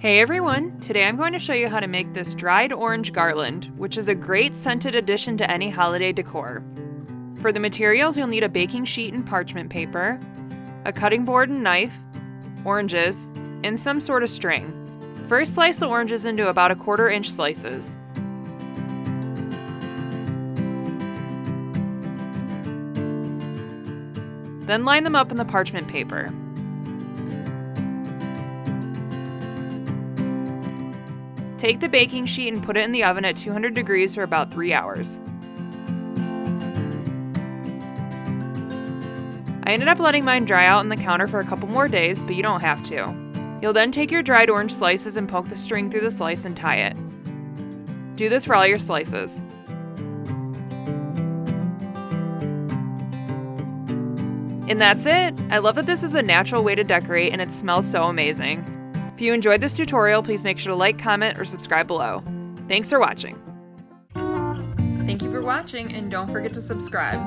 Hey everyone! Today I'm going to show you how to make this dried orange garland, which is a great scented addition to any holiday decor. For the materials, you'll need a baking sheet and parchment paper, a cutting board and knife, oranges, and some sort of string. First, slice the oranges into about 1/4 inch slices. Then line them up in the parchment paper. Take the baking sheet and put it in the oven at 200 degrees for about 3 hours. I ended up letting mine dry out on the counter for a couple more days, but you don't have to. You'll then take your dried orange slices and poke the string through the slice and tie it. Do this for all your slices. And that's it! I love that this is a natural way to decorate and it smells so amazing. If you enjoyed this tutorial, please make sure to like, comment, or subscribe below. Thanks for watching! Thank you for watching, and don't forget to subscribe.